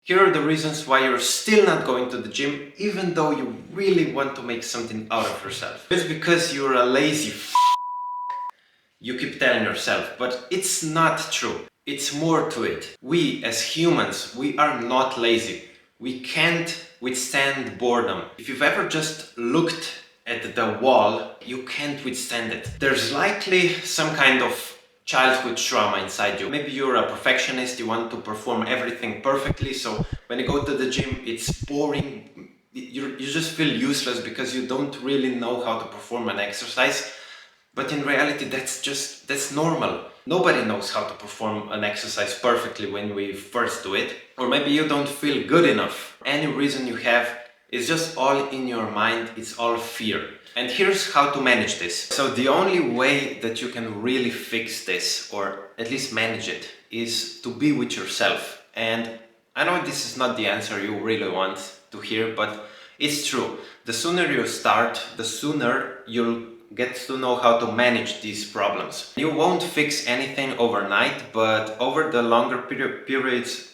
Here are the reasons why you're still not going to the gym, even though you really want to make something out of yourself. It's because you're a lazy you keep telling yourself, but it's not true. It's more to it. We as humans, we are not lazy. We can't withstand boredom. If you've ever just looked at the wall, you can't withstand it. There's likely some kind of childhood trauma inside you. Maybe you're a perfectionist, you want to perform everything perfectly, so when you go to the gym, it's boring. You just feel useless because you don't really know how to perform an exercise. But in reality, that's normal. Nobody knows how to perform an exercise perfectly when we first do it. Or maybe you don't feel good enough. Any reason you have is just all in your mind, it's all fear. And here's how to manage this. So the only way that you can really fix this, or at least manage it, is to be with yourself. And I know this is not the answer you really want to hear, but it's true. The sooner you start, the sooner you'll get to know how to manage these problems. You won't fix anything overnight, but over the longer periods,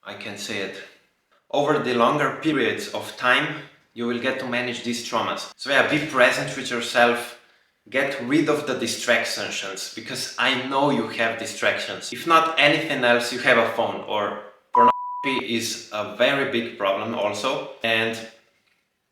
I can say it. Over the longer periods of time, you will get to manage these traumas. So yeah, be present with yourself, get rid of the distractions, because I know you have distractions. If not anything else, you have a phone, or pornography is a very big problem also. And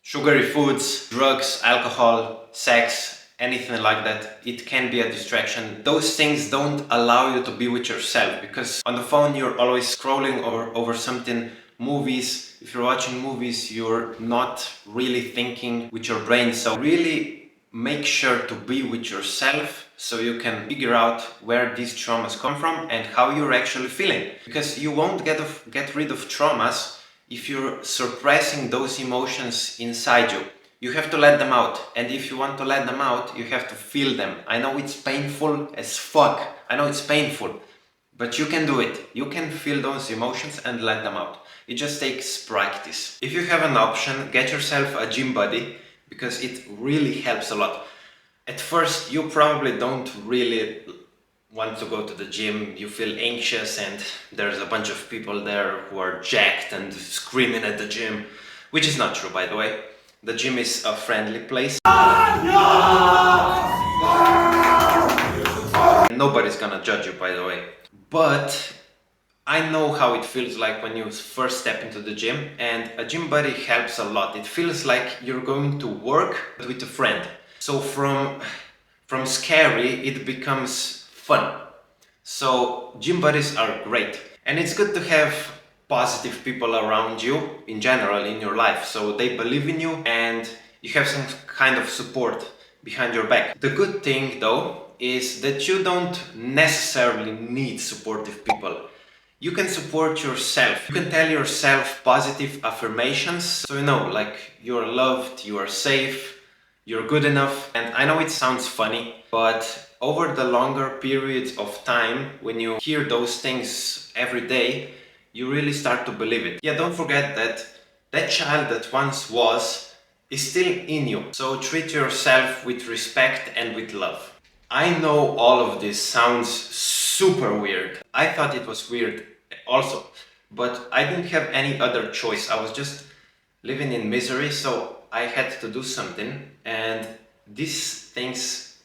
sugary foods, drugs, alcohol, sex, anything like that, it can be a distraction. Those things don't allow you to be with yourself, because on the phone you're always scrolling over something, movies. If you're watching movies, you're not really thinking with your brain. So really make sure to be with yourself so you can figure out where these traumas come from and how you're actually feeling. Because you won't get rid of traumas if you're suppressing those emotions inside you. You have to let them out, and if you want to let them out, you have to feel them. I know it's painful as fuck, I know it's painful, but you can do it. You can feel those emotions and let them out. It just takes practice. If you have an option, get yourself a gym buddy, because it really helps a lot. At first, you probably don't really want to go to the gym, you feel anxious, and there's a bunch of people there who are jacked and screaming at the gym, which is not true, by the way. The gym is a friendly place. Nobody's gonna judge you, by the way. But I know how it feels like when you first step into the gym, and a gym buddy helps a lot. It feels like you're going to work with a friend. So from scary, it becomes fun. So gym buddies are great, and it's good to have positive people around you in general in your life, so they believe in you and you have some kind of support behind your back. The good thing though is that you don't necessarily need supportive people. You can support yourself. You can tell yourself positive affirmations, so you know, like, you're loved, you are safe, you're good enough. And I know it sounds funny, but over the longer periods of time, when you hear those things every day, you really start to believe it. Yeah, don't forget that that child that once was is still in you. So treat yourself with respect and with love. I know all of this sounds super weird. I thought it was weird also, but I didn't have any other choice. I was just living in misery, so I had to do something, and these things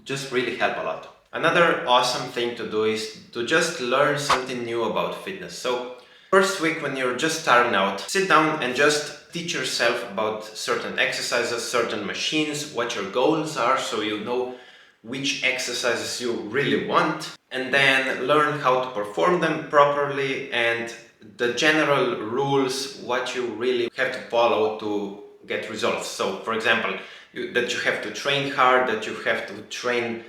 just really help a lot. Another awesome thing to do is to just learn something new about fitness. So first week, when you're just starting out, sit down and just teach yourself about certain exercises, certain machines, what your goals are, so you know which exercises you really want, and then learn how to perform them properly and the general rules, what you really have to follow to get results. So for example, that you have to train hard, that you have to train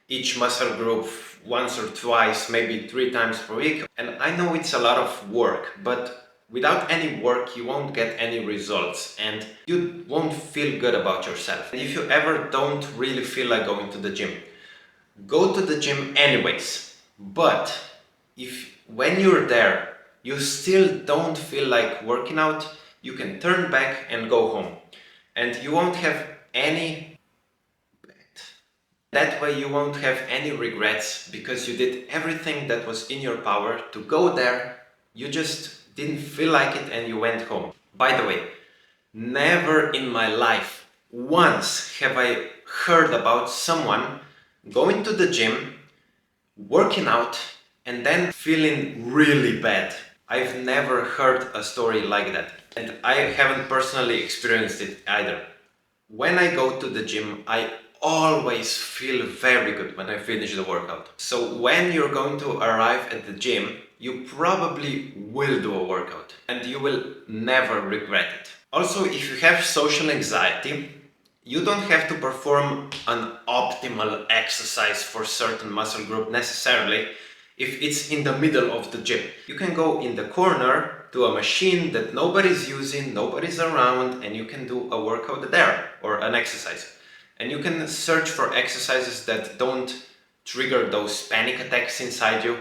each muscle group once or twice, maybe 3 times per week. And I know it's a lot of work, but without any work you won't get any results and you won't feel good about yourself. And if you ever don't really feel like going to the gym, go to the gym anyways. But if when you're there you still don't feel like working out, you can turn back and go home, and you won't have any That way you won't have any regrets because you did everything that was in your power to go there. You just didn't feel like it and you went home. By the way, never in my life once have I heard about someone going to the gym, working out, and then feeling really bad. I've never heard a story like that. And I haven't personally experienced it either. When I go to the gym, I always feel very good when I finish the workout. So when you're going to arrive at the gym, you probably will do a workout and you will never regret it. Also, if you have social anxiety, you don't have to perform an optimal exercise for certain muscle group necessarily if it's in the middle of the gym. You can go in the corner to a machine that nobody's using, nobody's around, and you can do a workout there or an exercise. And you can search for exercises that don't trigger those panic attacks inside you.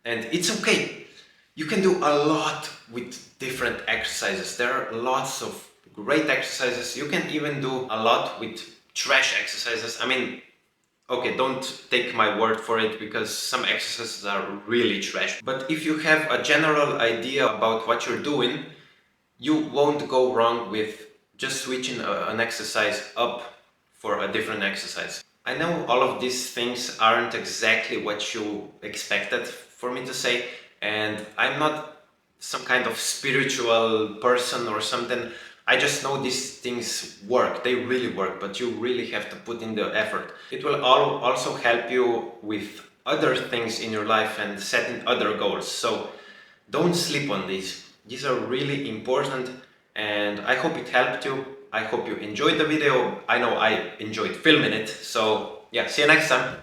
And it's okay. You can do a lot with different exercises. There are lots of great exercises. You can even do a lot with trash exercises. I mean, okay, don't take my word for it because some exercises are really trash. But if you have a general idea about what you're doing, you won't go wrong with just switching an exercise up for a different exercise. I know all of these things aren't exactly what you expected for me to say, and I'm not some kind of spiritual person or something. I just know these things work, they really work, but you really have to put in the effort. It will also help you with other things in your life and setting other goals. So don't sleep on these. These are really important and I hope it helped you. I hope you enjoyed the video. I know I enjoyed filming it. So yeah, see you next time.